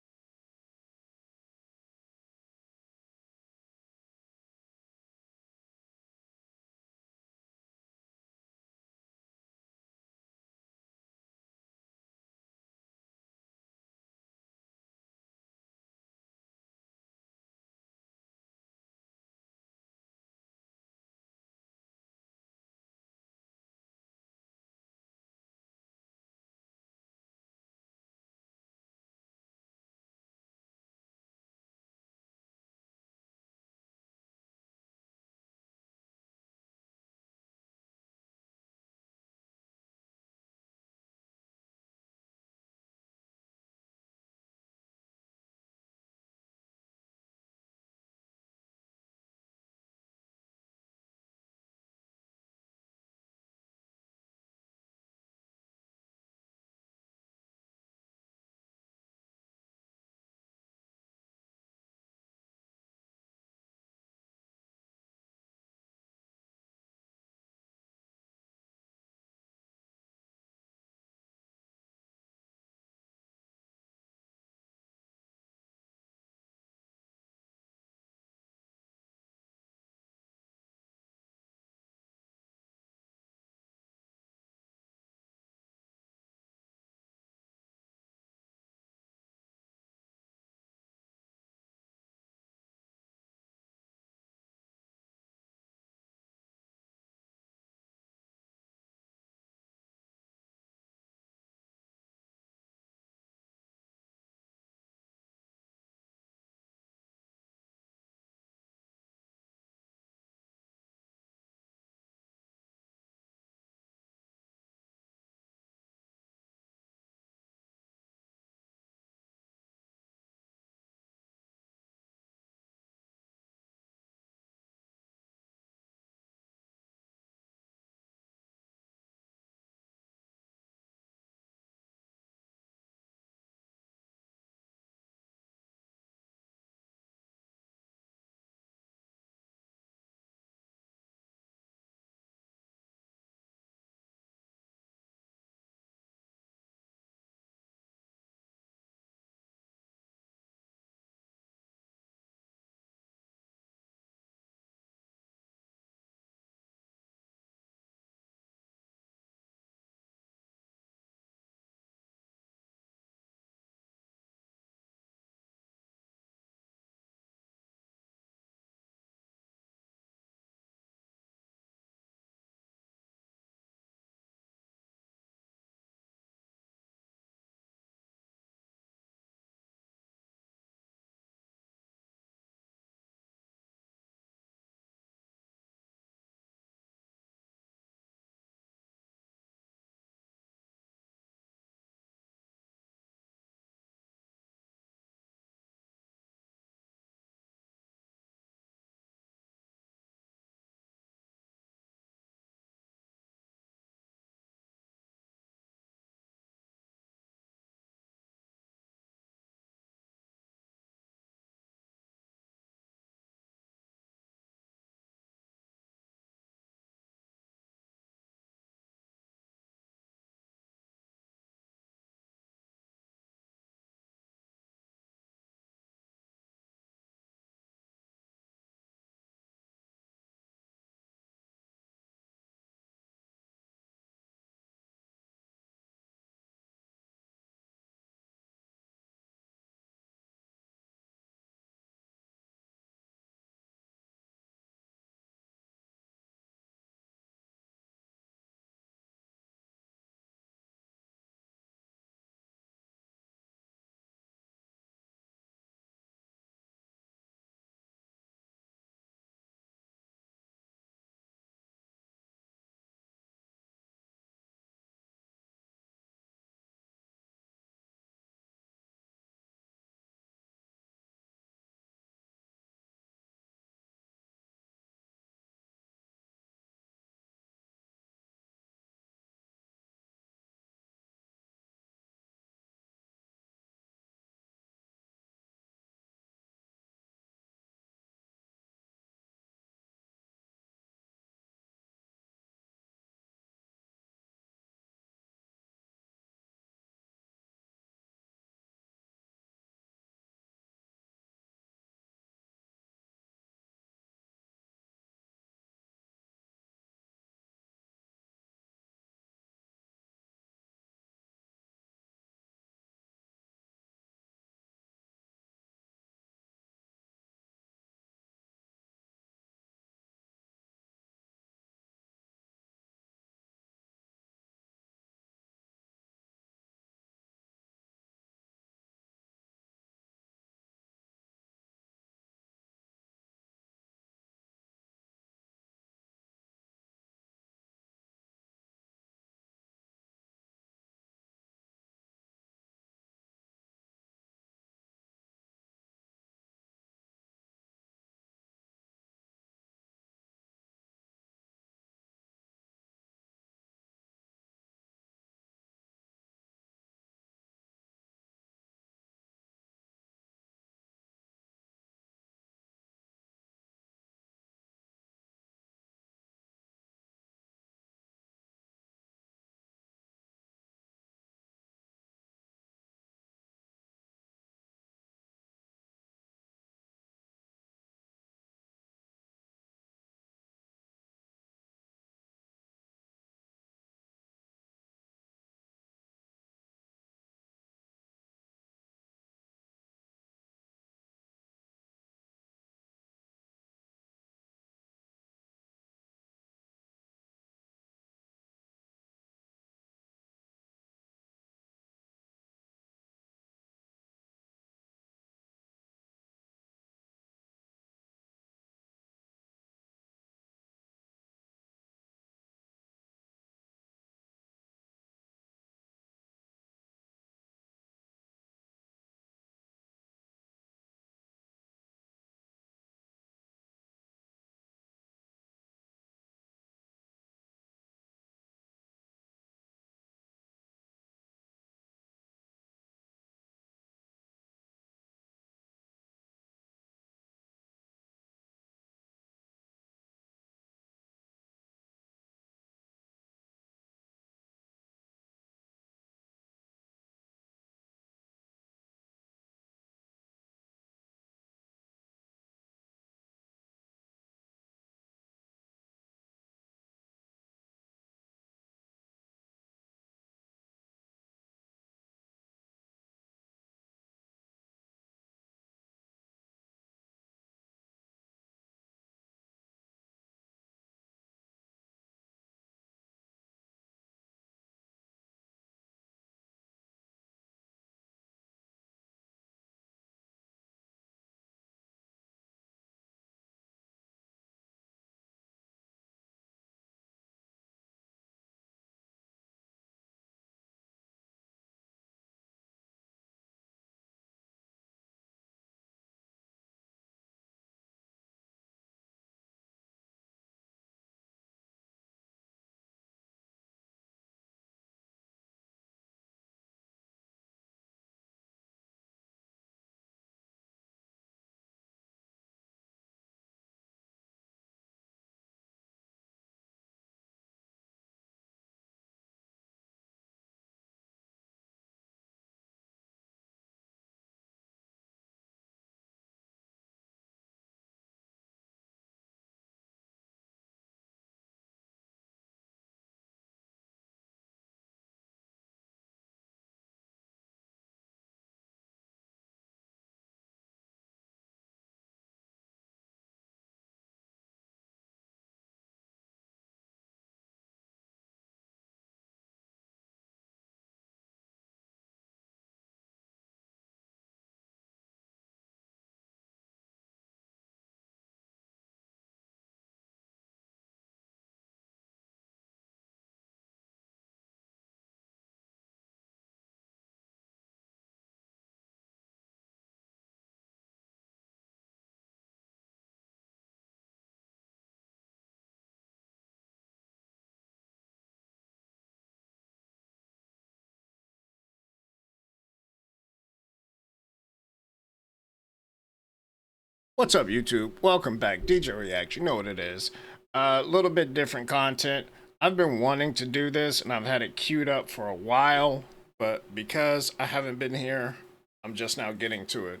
S1: What's up, YouTube? Welcome back. DJ React. You know what it is. A little bit different content. I've been wanting to do this and I've had it queued up for a while, but because I haven't been here, I'm just now getting to it.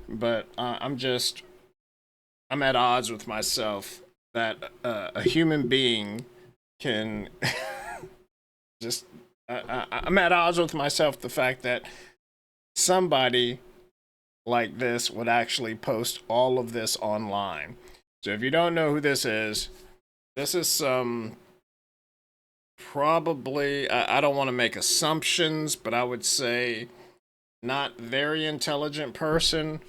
S1: But I'm at odds with myself that a human being can just. I'm at odds with myself the fact that somebody like this would actually post all of this online. So if you don't know who this is some probably, I don't want to make assumptions, but I would say not very intelligent person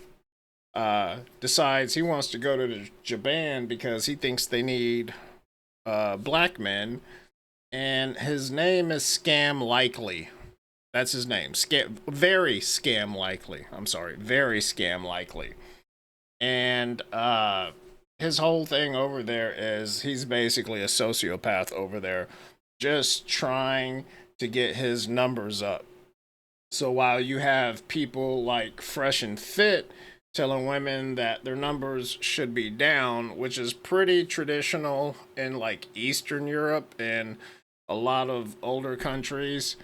S1: decides he wants to go to Japan because he thinks they need black men, and his name is Scam Likely. That's his name. Very scam likely. I'm sorry. Very scam likely. And his whole thing over there is he's basically a sociopath over there, just trying to get his numbers up. So while you have people like Fresh and Fit telling women that their numbers should be down, which is pretty traditional in like Eastern Europe and a lot of older countries,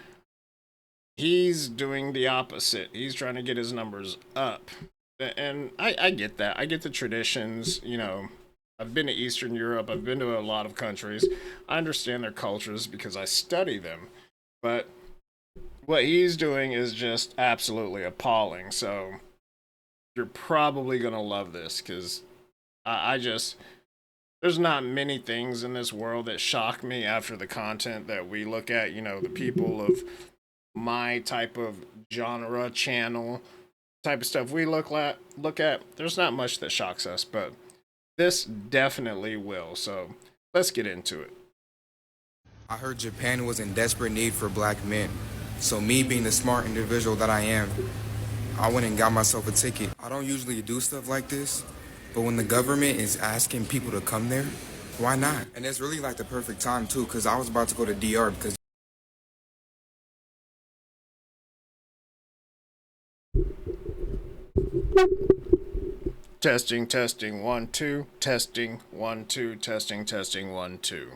S1: he's doing the opposite. He's trying to get his numbers up. And I get that. I get the traditions. You know, I've been to Eastern Europe. I've been to a lot of countries. I understand their cultures because I study them. But what he's doing is just absolutely appalling. So you're probably going to love this because I just. There's not many things in this world that shock me after the content that we look at. You know, the people of my type of genre channel type of stuff we look at, there's not much that shocks us, but this definitely will. So let's get into it.
S2: I heard Japan was in desperate need for black men. So me being the smart individual that I am, I went and got myself a ticket. I don't usually do stuff like this, but when the government is asking people to come there, why not? And it's really like the perfect time too, because I was about to go to DR because
S1: Testing 1 2, testing 1 2, testing 1 2.